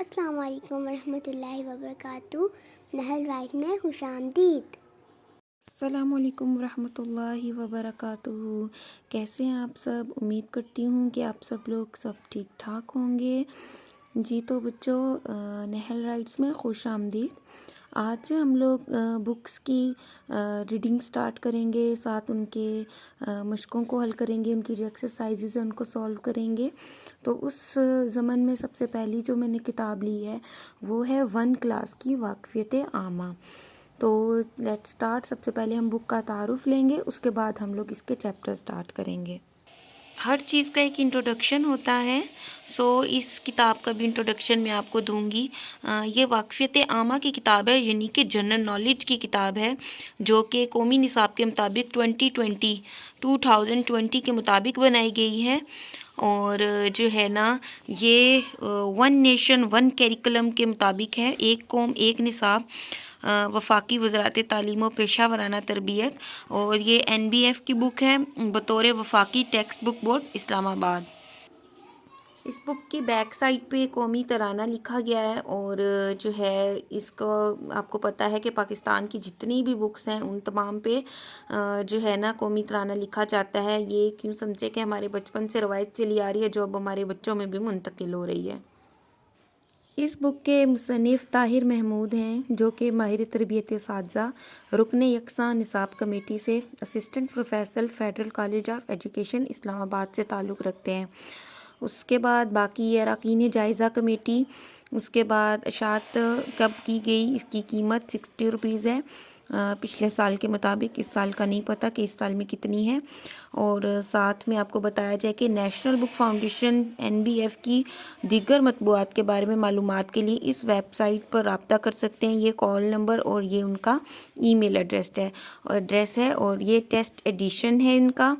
السلام علیکم ورحمۃ اللہ وبرکاتہ۔ نہل رائٹ میں خوش آمدید۔ السلام علیکم ورحمۃ اللہ وبرکاتہ۔ کیسے ہیں آپ سب؟ امید کرتی ہوں کہ آپ سب لوگ سب ٹھیک ٹھاک ہوں گے۔ جی تو بچوں، نہل رائٹس میں خوش آمدید۔ آج سے ہم لوگ بکس کی ریڈنگ سٹارٹ کریں گے، ساتھ ان کے مشقوں کو حل کریں گے، ان کی جو ایکسرسائزز ہیں ان کو سولو کریں گے۔ تو اس ضمن میں سب سے پہلی جو میں نے کتاب لی ہے وہ ہے 1 کلاس کی واقفیت عامہ۔ تو لیٹ سٹارٹ۔ سب سے پہلے ہم بک کا تعارف لیں گے، اس کے بعد ہم لوگ اس کے چیپٹر سٹارٹ کریں گے۔ ہر چیز کا ایک انٹروڈکشن ہوتا ہے، اس کتاب کا بھی انٹروڈکشن میں آپ کو دوں گی۔ یہ واقفیت عامہ کی کتاب ہے، یعنی کہ جنرل نالج کی کتاب ہے، جو کہ قومی نصاب کے مطابق 2020 کے مطابق بنائی گئی ہے۔ اور جو ہے نا، یہ 1 نیشن 1 کیریکلم کے مطابق ہے، ایک قوم ایک نصاب، وفاقی وزارت تعلیم و پیشہ ورانہ تربیت، اور یہ NBF کی بک ہے بطور وفاقی ٹیکسٹ بک بورڈ اسلام آباد۔ اس بک کی بیک سائڈ پہ قومی ترانہ لکھا گیا ہے، اور جو ہے اس کو آپ کو پتہ ہے کہ پاکستان کی جتنی بھی بکس ہیں ان تمام پہ جو ہے نا قومی ترانہ لکھا جاتا ہے۔ یہ کیوں سمجھے کہ ہمارے بچپن سے روایت چلی آ رہی ہے، جو اب ہمارے بچوں میں بھی منتقل ہو رہی ہے۔ اس بک کے مصنف طاہر محمود ہیں، جو کہ ماہر تربیت اساتذہ، رکن یکساں نصاب کمیٹی سے، assistant professor, federal college of education Islamabad سے تعلق رکھتے ہیں۔ اس کے بعد باقی یہ اراکین جائزہ کمیٹی، اس کے بعد اشاعت کب کی گئی، اس کی قیمت 60 روپیز ہے پچھلے سال کے مطابق، اس سال کا نہیں پتہ کہ اس سال میں کتنی ہے۔ اور ساتھ میں آپ کو بتایا جائے کہ نیشنل بک فاؤنڈیشن NBF کی دیگر مطبوعات کے بارے میں معلومات کے لیے اس ویب سائٹ پر رابطہ کر سکتے ہیں۔ یہ کال نمبر اور یہ ان کا ای میل ایڈریس ہے، اور یہ ٹیسٹ ایڈیشن ہے ان کا۔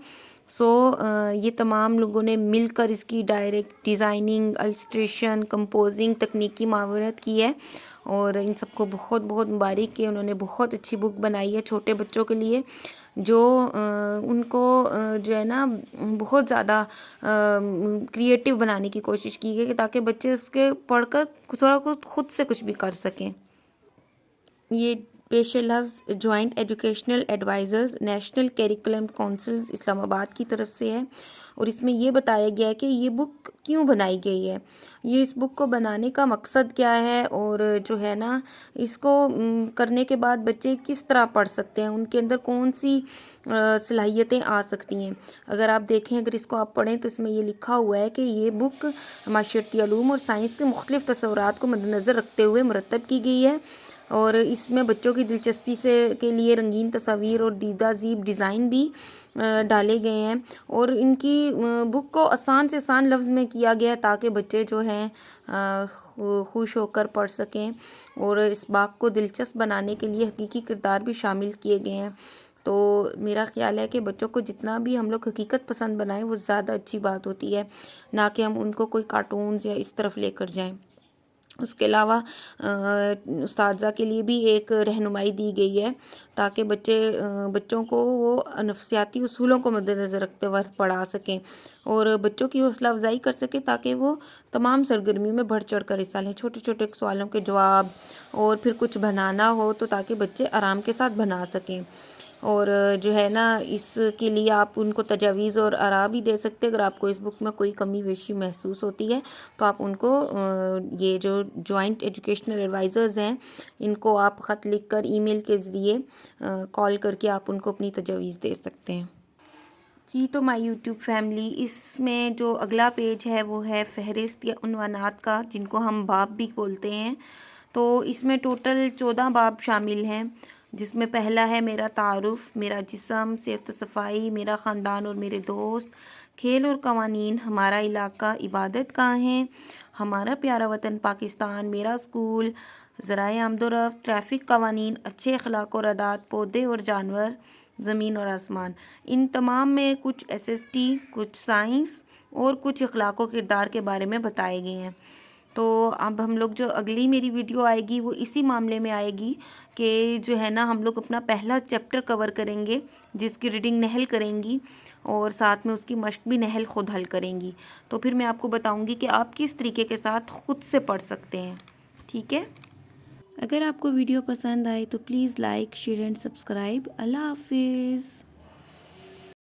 یہ تمام لوگوں نے مل کر اس کی ڈائریکٹ ڈیزائننگ، السٹریشن، کمپوزنگ، تکنیکی معاونت کی ہے، اور ان سب کو بہت بہت مبارک کہ انہوں نے بہت اچھی بک بنائی ہے چھوٹے بچوں کے لیے، جو ان کو جو ہے نا بہت زیادہ کریٹیو بنانے کی کوشش کی گئی، تاکہ بچے اس کے پڑھ کر تھوڑا خود سے کچھ بھی کر سکیں۔ یہ پیش لفظ joint educational advisers national curriculum council Islamabad کی طرف سے ہے، اور اس میں یہ بتایا گیا ہے کہ یہ بک کیوں بنائی گئی ہے، یہ اس بک کو بنانے کا مقصد کیا ہے، اور جو ہے نا اس کو کرنے کے بعد بچے کس طرح پڑھ سکتے ہیں، ان کے اندر کون سی صلاحیتیں آ سکتی ہیں۔ اگر آپ دیکھیں، اگر اس کو آپ پڑھیں تو اس میں یہ لکھا ہوا ہے کہ یہ بک معاشرتی علوم اور سائنس کے مختلف تصورات کو مد نظر رکھتے ہوئے مرتب کی گئی ہے، اور اس میں بچوں کی دلچسپی کے لیے رنگین تصاویر اور دیدہ زیب ڈیزائن بھی ڈالے گئے ہیں، اور ان کی بک کو آسان سے آسان لفظ میں کیا گیا ہے، تاکہ بچے جو ہیں خوش ہو کر پڑھ سکیں، اور اس بات کو دلچسپ بنانے کے لیے حقیقی کردار بھی شامل کیے گئے ہیں۔ تو میرا خیال ہے کہ بچوں کو جتنا بھی ہم لوگ حقیقت پسند بنائیں وہ زیادہ اچھی بات ہوتی ہے، نہ کہ ہم ان کو کوئی کارٹونز یا اس طرف لے کر جائیں۔ اس کے علاوہ اساتذہ کے لیے بھی ایک رہنمائی دی گئی ہے، تاکہ بچوں کو وہ نفسیاتی اصولوں کو مد نظر رکھتے وقت پڑھا سکیں، اور بچوں کی حوصلہ افزائی کر سکیں، تاکہ وہ تمام سرگرمیوں میں بڑھ چڑھ کر حصہ لیں، چھوٹے چھوٹے سوالوں کے جواب، اور پھر کچھ بنانا ہو تو تاکہ بچے آرام کے ساتھ بنا سکیں۔ اور جو ہے نا اس کے لیے آپ ان کو تجاویز اور آراء بھی دے سکتے ہیں۔ اگر آپ کو اس بک میں کوئی کمی بیشی محسوس ہوتی ہے تو آپ ان کو یہ جو جوائنٹ ایجوکیشنل ایڈوائزرز ہیں ان کو آپ خط لکھ کر، ای میل کے ذریعے، کال کر کے آپ ان کو اپنی تجاویز دے سکتے ہیں۔ جی تو مائی یوٹیوب فیملی، اس میں جو اگلا پیج ہے وہ ہے فہرست یا عنوانات کا، جن کو ہم باب بھی بولتے ہیں۔ تو اس میں ٹوٹل 14 باب شامل ہیں، جس میں پہلا ہے میرا تعارف، میرا جسم، صحت و صفائی، میرا خاندان اور میرے دوست، کھیل اور قوانین، ہمارا علاقہ، عبادت گاہیں، ہمارا پیارا وطن پاکستان، میرا اسکول، ذرائع آمد و رفت، ٹریفک قوانین، اچھے اخلاق اور عادات، پودے اور جانور، زمین اور آسمان۔ ان تمام میں کچھ SST، کچھ سائنس اور کچھ اخلاق و کردار کے بارے میں بتائے گئے ہیں۔ تو اب ہم لوگ جو اگلی میری ویڈیو آئے گی وہ اسی معاملے میں آئے گی کہ جو ہے نا ہم لوگ اپنا پہلا چیپٹر کور کریں گے جس کی ریڈنگ نحل کریں گی اور ساتھ میں اس کی مشق بھی نحل خود حل کریں گی. تو پھر میں آپ کو بتاؤں گی کہ آپ کس طریقے کے ساتھ خود سے پڑھ سکتے ہیں. ٹھیک ہے؟ اگر آپ کو ویڈیو پسند آئے تو please like share and subscribe. اللہ حافظ.